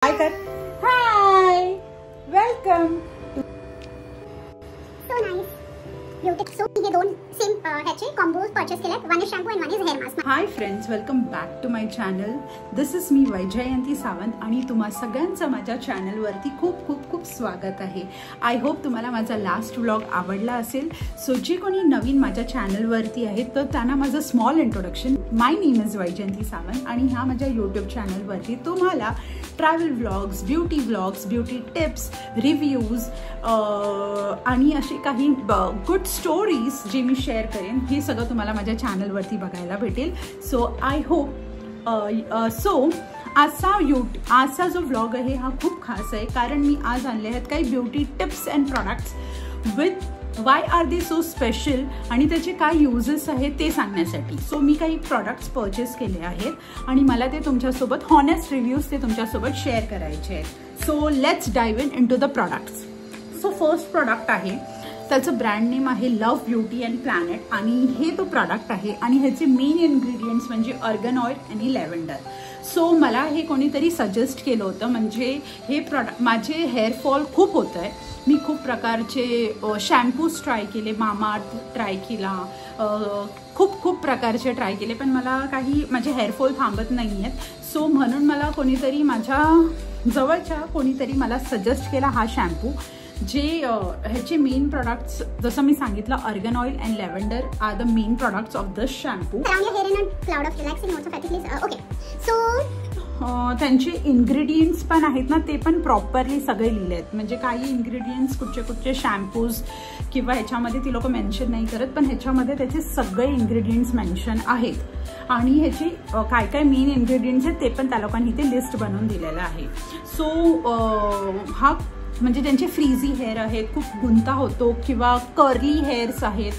Hi, welcome. So nice. Beauty. So ये दोन same ह्याचे कॉम्बोज परचेस केलेत. वन इज शॅम्पू आणि one is hair mask. Hi friends, welcome back to my channel. This is me Vaijayanti Sawant आणि तुम्हा सगळ्यांचं माझ्या चॅनल वरती खूप खूप खूप स्वागत आहे. आय होप तुम्हाला माझा लास्ट व्लॉग आवडला असेल. सो जे कोणी नवीन माझ्या चॅनल वरती आहेत तर त्यांना माझं small introduction. My name is Vaijayanti Sawant आणि ह्या माझ्या यूट्यूब चॅनल वरती तुम्हाला travel vlogs, beauty tips, reviews आणि असे काही गुड स्टोरीज जे मी शेअर करेन हे सगळं तुम्हाला माझ्या चॅनलवरती बघायला भेटेल. सो आय होप आजचा जो व्लॉग आहे हा खूप खास आहे कारण मी आज आणले आहेत काही beauty tips and products with Y are they so special आणि त्याचे काय युजेस आहेत ते सांगण्यासाठी. सो मी काही प्रॉडक्ट्स परचेस केले आहेत आणि मला ते तुमच्यासोबत हॉनेस्ट रिव्ह्यूज ते तुमच्यासोबत शेअर करायचे आहेत. So let's dive into the products. So first product आहे त्याचं ब्रँड नेम आहे लव्ह ब्युटी अँड प्लॅनेट आणि हे तो प्रॉडक्ट आहे आणि ह्याचे मेन इन्ग्रेडियंट्स म्हणजे अर्गन ऑइल आणि लॅव्हेंडर. सो मला हे कोणीतरी सजेस्ट केलं होतं म्हणजे हे प्रॉडक्ट माझे हेअरफॉल खूप होत आहे. मी खूप प्रकारचे शॅम्पूज ट्राय केले, मामाअर्थ ट्राय केला, खूप प्रकारचे ट्राय केले पण मला काही माझे हेअरफॉल थांबत नाही आहेत. सो म्हणून मला कोणीतरी माझ्या जवळच्या कोणीतरी मला सजेस्ट केला हा शॅम्पू जे ह्याचे मेन प्रोडक्ट्स जसं मी सांगितलं argan oil and lavender are the main products of this shampoo. त्यांचे इन्ग्रेडियंट्स पण आहेत ना ते पण प्रॉपरली सगळे लिहिले आहेत म्हणजे काही इन्ग्रेडियंट्स कुठचे शॅम्पूज किंवा ह्याच्यामध्ये ती लोक मेन्शन नाही करत पण ह्याच्यामध्ये त्याचे सगळे इन्ग्रेडियंट्स मेन्शन आहेत आणि ह्याचे काय काय मेन इन्ग्रेडियंट्स आहेत ते पण त्या लोकांनी इथे लिस्ट बनवून दिलेलं आहे. सो हा म्हणजे ज्यांचे फ्रीझी हेअर आहेत, खूप गुंता होतो किंवा कर्ली हेअर्स आहेत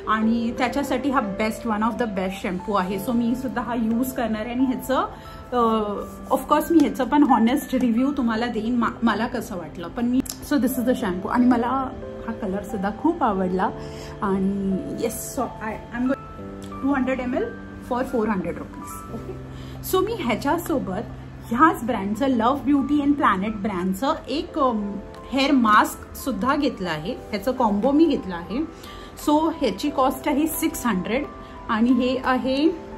आणि त्याच्यासाठी हा one of the best shampoo आहे. सो मी सुद्धा हा यूज करणार आहे आणि ह्याचं ऑफकोर्स मी ह्याचं पण हॉनेस्ट रिव्ह्यू तुम्हाला देईन मला कसं वाटलं पण मी. So this is the shampoo आणि मला हा कलर सुद्धा खूप आवडला आणि yes so I am 200 ml for 400 rupees. Okay. So मी ह्याच्यासोबत ह्याच ब्रँडचं लव्ह ब्युटी अँड प्लॅनेट ब्रँडचं एक हेअर मास्क सुद्धा घेतलं आहे. ह्याचं कॉम्बो मी घेतला आहे. सो ह्याची कॉस्ट आहे 600 आणि हे आहे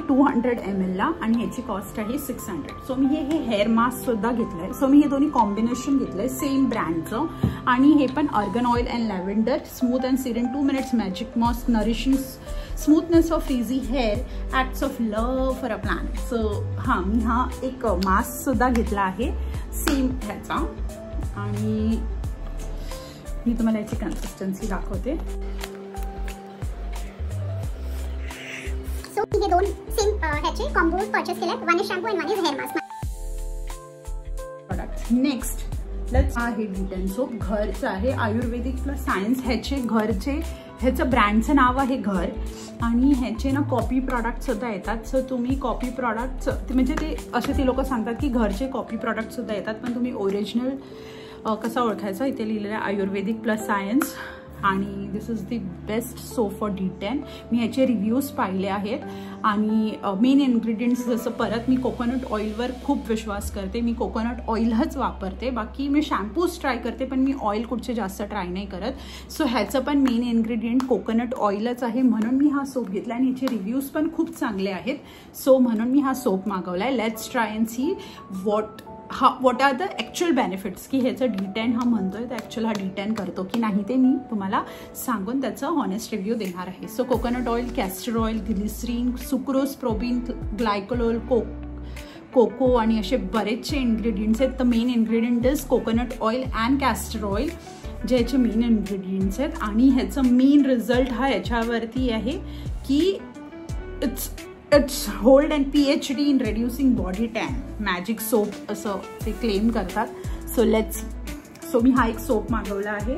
200 ml ला आणि ह्याची कॉस्ट आहे 600. सो मी हे हेअर मास्क सुद्धा घेतलं आहे. सो मी हे दोन्ही कॉम्बिनेशन घेतलं आहे सेम ब्रँडचं आणि हे पण argan oil and lavender smooth and serene in 2 minutes magic mask nourishing smoothness of frizzy hair acts of love for a planet. So हां मी हा एक मास्क सुद्धा घेतला आहे सेम ह्याचा आणि मी तुम्हाला याची कन्सिस्टन्सी दाखवते. सो हे दोन सेम ह्याचे कॉम्बोज परचेस केलेत. वन इज शॅम्पू आणि one is hair mask. Product next let's आहे डिटेन सोप. घरचं आहे आयुर्वेदिक प्लस सायन्स. ह्याचं ब्रँडचं नाव आहे घर आणि ह्याचे ना कॉपी प्रॉडक्ट सुद्धा येतात. सो तुम्ही कॉपी प्रॉडक्ट्स म्हणजे ते असे ते लोक सांगतात की घरचे कॉपी प्रॉडक्ट सुद्धा येतात पण तुम्ही ओरिजिनल कसा ओळखायचा इथे लिहिलेलं आहे आयुर्वेदिक प्लस सायन्स आणि this is the best soap for D10. मी ह्याचे रिव्ह्यूज पाहिले आहेत आणि मेन इन्ग्रेडियंट्स जसं परत मी कोकोनट ऑइलवर खूप विश्वास करते. मी कोकोनट ऑइलच वापरते. बाकी मी शॅम्पूज ट्राय करते पण मी ऑइल कुठचे जास्त ट्राय नाही करत. सो ह्याचं पण मेन इन्ग्रेडियंट कोकोनट ऑइलच आहे म्हणून मी हा सोप घेतला आणि ह्याचे रिव्ह्यूज पण खूप चांगले आहेत. सो म्हणून मी हा सोप मागवला आहे. Let's try and see what are the actual benefits की ह्याचं D10 हा म्हणतोय तर ॲक्च्युअल हा D10 करतो की नाही ते मी तुम्हाला सांगून त्याचं हॉनेस्ट रिव्ह्यू देणार आहे. So coconut oil, castor oil, glycerin, sucrose, propylene, glycol, cocoa आणि असे बरेचसे इन्ग्रेडियंट्स आहेत. तर main ingredient is coconut oil and castor oil जे ह्याचे मेन इन्ग्रेडियंट्स आहेत आणि ह्याचं मेन रिझल्ट हा याच्यावरती आहे की it's hold and PhD in reducing body tan. Magic soap असं ते क्लेम करतात. So let's see. सो मी हा एक सोप मागवला आहे.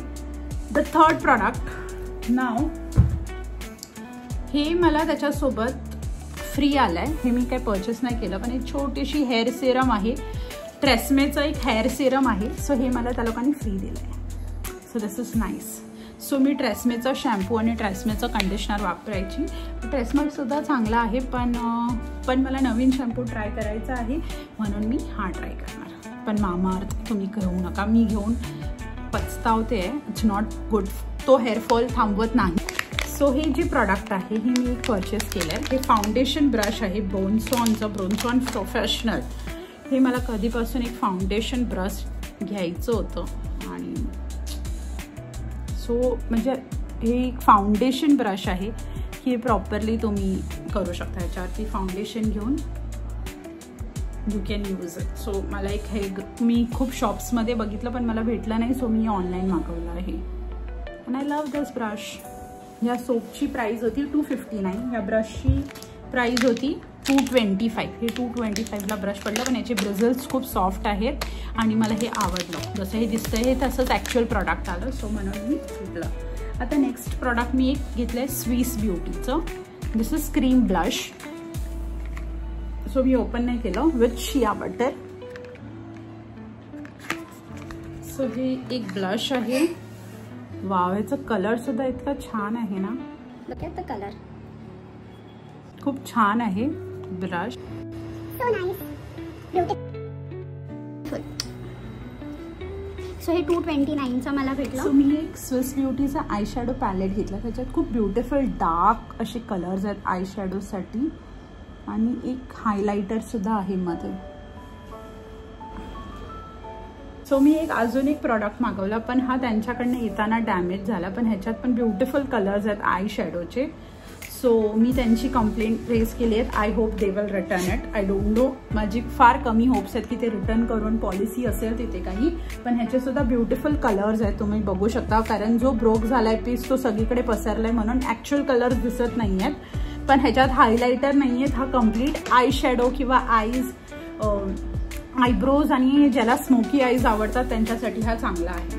द थर्ड प्रॉडक्ट नाव हे मला त्याच्यासोबत फ्री आलं आहे. हे मी काही परचेस नाही केलं पण एक छोटीशी हेअर सिरम आहे. ट्रेस्मेचं एक हेअर सिरम आहे. सो हे मला त्या लोकांनी फ्री दिलं आहे. So this is nice. So मी ट्रेसमेचा शॅम्पू आणि ट्रेसमेचं कंडिशनर वापरायची. ट्रेसमेसुद्धा चांगला आहे, पण मला नवीन शॅम्पू ट्राय करायचा आहे म्हणून मी हा ट्राय करणार. पण मामाअर्थ तुम्ही घेऊ नका, मी घेऊन पचतावते आहे. इट्स नॉट गुड, तो हेअरफॉल थांबवत नाही. सो हे जे प्रॉडक्ट आहे हे मी एक परचेस केलं आहे. हे फाउंडेशन ब्रश आहे ब्रोन्सॉनचं, ब्रोन्सॉन प्रोफेशनल. हे मला कधीपासून एक फाउंडेशन ब्रश घ्यायचं होतं आणि सो म्हणजे हे एक फाउंडेशन ब्रश आहे की प्रॉपरली तुम्ही करू शकता. ह्याच्यावरती फाउंडेशन घेऊन you can use it. So मला एक हे मी खूप शॉप्समध्ये बघितलं पण मला भेटलं नाही, सो मी ऑनलाईन मागवलं आहे. And I love this brush. या सोपची प्राईस होती 259. या ब्रशची प्राईस होती 225. हे 225ला ब्रश पडलं, पण याचे ब्रिझल्स खूप सॉफ्ट आहेत आणि मला हे आवडलं. जसं हे दिसतं हे तसंच ॲक्च्युअल प्रॉडक्ट आलं, सो म्हणून मी घेतलं. आता नेक्स्ट प्रॉडक्ट मी एक घेतलं आहे स्विस ब्युटीचं. This is cream blush. So मी ओपन नाही केलं. With shea butter. सो हे एक ब्लश आहे. वाव, ह्याचा कलर सुद्धा इतका छान आहे ना. Look at the colour. खूप छान आहे brush. So nice, beautiful. So हे 229चा मला भेटलं. सो मी एक स्विस ब्युटीचा आय शॅडो पॅलेट घेतला. त्याच्यात खूप ब्युटिफुल डार्क असे कलर्स आहेत आय शॅडोसाठी आणि एक हायलायटर सुद्धा आहे मध्ये. सो मी एक अजून एक प्रॉडक्ट मागवला, पण हा त्यांच्याकडनं येताना डॅमेज झाला. पण ह्याच्यात पण ब्युटिफुल कलर्स आहेत आय शॅडोचे. सो मी त्यांची कंप्लेंट रेज केली आहेत. I hope they will return it. I don't know, माझी फार कमी होप्स आहेत की ते रिटर्न करून पॉलिसी असेल तिथे काही. पण ह्याचे सुद्धा ब्युटिफुल कलर्स आहेत, तुम्ही बघू शकता. कारण जो ब्रोक झालाय पीस तो सगळीकडे पसरलाय म्हणून ॲक्च्युअल कलर्स दिसत नाही आहेत. पण ह्याच्यात हायलायटर नाही आहेत. हा कम्प्लीट आय शॅडो किंवा आयब्रोज आणि ज्याला स्मोकी आईज आवडतात त्यांच्यासाठी हा चांगला आहे.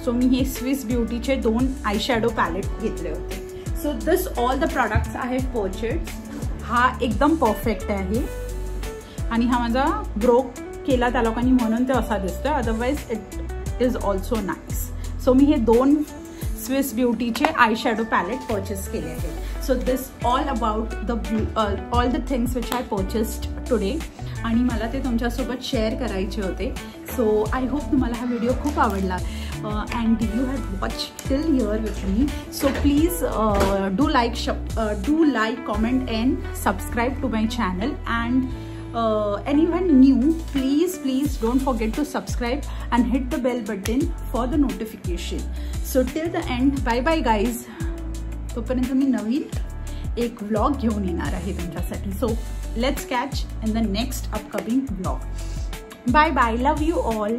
सो मी हे स्विस ब्युटीचे 2 आय शॅडो पॅलेट घेतले होते. So this all the products I have purchased. हा एकदम परफेक्ट आहे आणि हा माझा ब्रोक केला त्या लोकांनी म्हणून ते असा दिसतोय. Otherwise it is also nice. So मी हे 2 स्विस ब्युटीचे आय शॅडो पॅलेट परचेस केले आहेत. So this all about all the things which I purchased today. आणि मला ते तुमच्यासोबत शेअर करायचे होते. सो आय होप तुम्हाला हा व्हिडिओ खूप आवडला and you have watch till here with me. So please do like, comment and subscribe to my channel. And anyone new, please don't forget to subscribe and hit the bell button for the notification. So till the end, bye bye guys. तोपर्यंत मी नवीन एक vlog घेऊन येणार आहे तुमच्यासाठी. So let's catch in the next upcoming vlog. Bye bye, love you all.